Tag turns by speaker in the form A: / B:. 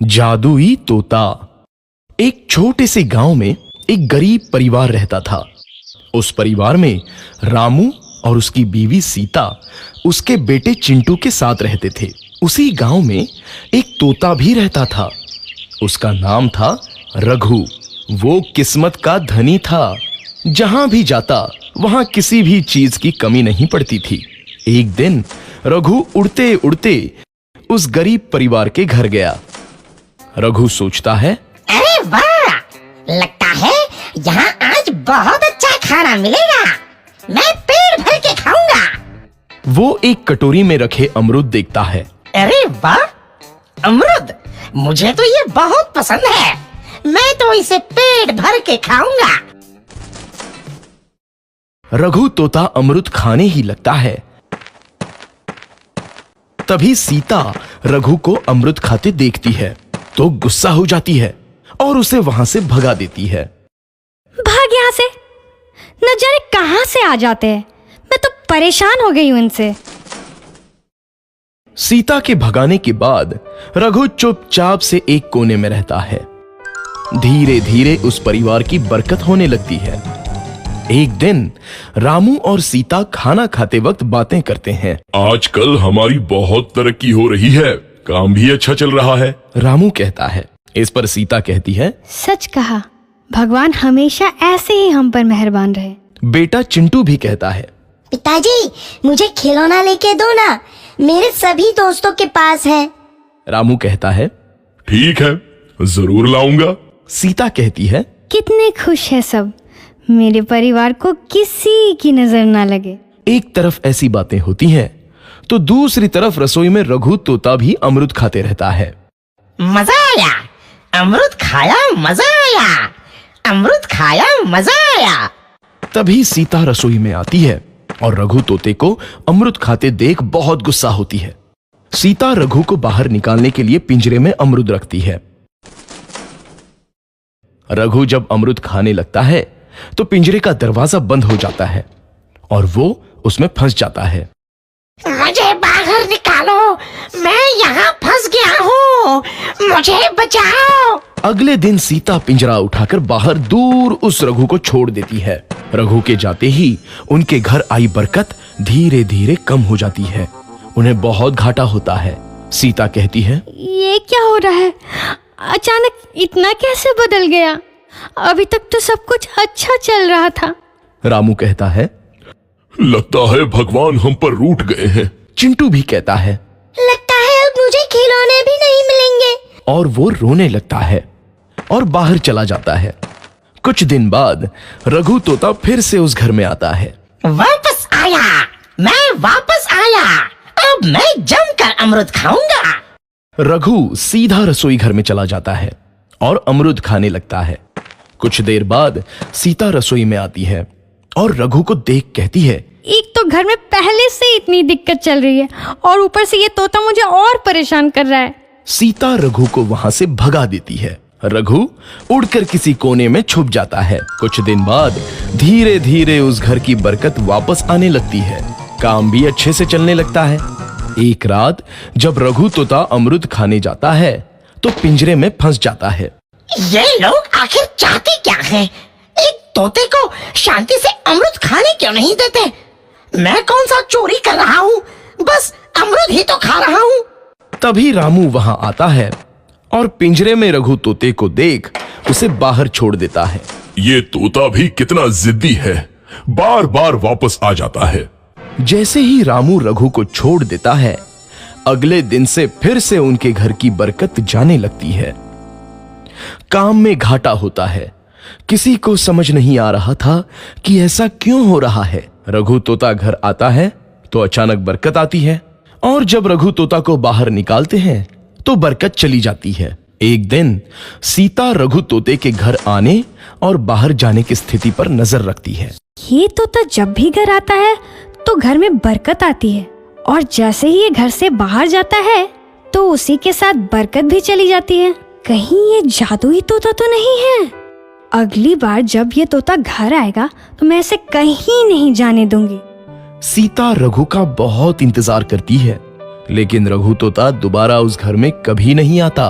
A: जादुई तोता। एक छोटे से गांव में एक गरीब परिवार रहता था। उस परिवार में रामू और उसकी बीवी सीता उसके बेटे चिंटू के साथ रहते थे। उसी गांव में एक तोता भी रहता था। उसका नाम था रघु। वो किस्मत का धनी था। जहां भी जाता वहां किसी भी चीज की कमी नहीं पड़ती थी। एक दिन रघु उड़ते उड़ते उस गरीब परिवार के घर गया। रघु सोचता है,
B: अरे वाह, लगता है यहाँ आज बहुत अच्छा खाना मिलेगा। मैं पेट भर के खाऊंगा।
A: वो एक कटोरी में रखे अमरूद देखता है।
B: अरे वाह, अमरूद, मुझे तो ये बहुत पसंद है। मैं तो इसे पेट भर के खाऊंगा।
A: रघु तोता अमरूद खाने ही लगता है। तभी सीता रघु को अमरूद खाते देखती है तो गुस्सा हो जाती है और उसे वहां से भगा देती है।
C: भाग यहाँ से, न जाने कहां से आ जाते हैं। मैं तो परेशान हो गई हूं इनसे।
A: सीता के भगाने के बाद रघु चुपचाप से एक कोने में रहता है। धीरे धीरे उस परिवार की बरकत होने लगती है। एक दिन रामू और सीता खाना खाते वक्त बातें करते हैं।
D: आजकल हमारी बहुत तरक्की हो रही है, काम भी अच्छा चल रहा है।
A: रामू कहता है। इस पर सीता कहती है,
C: सच कहा, भगवान हमेशा ऐसे ही हम पर मेहरबान रहे।
A: बेटा चिंटू भी कहता है,
E: पिताजी, मुझे खिलौना लेके दो ना, मेरे सभी दोस्तों के पास है।
A: रामू कहता है,
D: ठीक है, जरूर लाऊंगा।
A: सीता कहती है,
C: कितने खुश है सब, मेरे परिवार को किसी की नजर ना लगे।
A: एक तरफ ऐसी बातें होती हैं तो दूसरी तरफ रसोई में रघु तोता भी अमरूद खाते रहता है।
B: मजा आया, अमरूद खाया, मजा आया, अमरूद खाया, मजा आया।
A: तभी सीता रसोई में आती है और रघु तोते को अमरूद खाते देख बहुत गुस्सा होती है। सीता रघु को बाहर निकालने के लिए पिंजरे में अमरूद रखती है। रघु जब अमरूद खाने लगता है तो पिंजरे का दरवाजा बंद हो जाता है और वो उसमें फंस जाता है।
B: मुझे बाहर निकालो, मैं यहाँ फंस गया हूँ, मुझे बचाओ।
A: अगले दिन सीता पिंजरा उठाकर बाहर दूर उस रघु को छोड़ देती है। रघु के जाते ही उनके घर आई बरकत धीरे धीरे कम हो जाती है। उन्हें बहुत घाटा होता है। सीता कहती है,
C: ये क्या हो रहा है, अचानक इतना कैसे बदल गया? अभी तक तो सब कुछ अच्छा चल रहा था।
A: रामू कहता है,
D: लगता है भगवान हम पर रूठ गए हैं।
A: चिंटू भी कहता है,
E: लगता है अब मुझे खिलौने भी नहीं मिलेंगे।
A: और वो रोने लगता है और बाहर चला जाता है। कुछ दिन बाद रघु तोता फिर से उस घर में आता है।
B: वापस आया, मैं वापस आया, अब मैं जमकर अमरूद खाऊंगा।
A: रघु सीधा रसोई घर में चला जाता है और अमरूद खाने लगता है। कुछ देर बाद सीता रसोई में आती है और रघु को देख कहती है,
C: एक तो घर में पहले से इतनी दिक्कत चल रही है और ऊपर से ये तोता मुझे और परेशान कर रहा है।
A: सीता रघु को वहां से भगा देती है। रघु उड़कर किसी कोने में छुप जाता है। कुछ दिन बाद धीरे धीरे उस घर की बरकत वापस आने लगती है। काम भी अच्छे से चलने लगता है। एक रात जब रघु तोता अमरूद खाने जाता है तो पिंजरे में फंस जाता है।
B: ये लोग आखिर चाहते क्या हैं? एक तोते को शांति से अमरूद खाने क्यों नहीं देते? मैं कौन सा चोरी कर रहा हूँ? बस अमरूद ही तो खा रहा हूँ।
A: तभी रामू वहां आता है और पिंजरे में रघु तोते को देख उसे बाहर छोड़ देता है।
D: ये तोता भी कितना जिद्दी है, बार बार वापस आ जाता है।
A: जैसे ही रामू रघु को छोड़ देता है, अगले दिन से फिर से उनके घर की बरकत जाने लगती है। काम में घाटा होता है। किसी को समझ नहीं आ रहा था कि ऐसा क्यों हो रहा है। रघु तोता घर आता है तो अचानक बरकत आती है और जब रघु तोता को बाहर निकालते हैं तो बरकत चली जाती है। एक दिन सीता रघु तोते के घर आने और बाहर जाने की स्थिति पर नजर रखती है।
C: ये तोता जब भी घर आता है तो घर में बरकत आती है और जैसे ही ये घर से बाहर जाता है तो उसी के साथ बरकत भी चली जाती है। कहीं ये जादुई तोता तो नहीं है? अगली बार जब ये तोता घर आएगा तो मैं इसे कहीं नहीं जाने दूंगी।
A: सीता रघु का बहुत इंतजार करती है लेकिन रघु तोता दोबारा उस घर में कभी नहीं आता।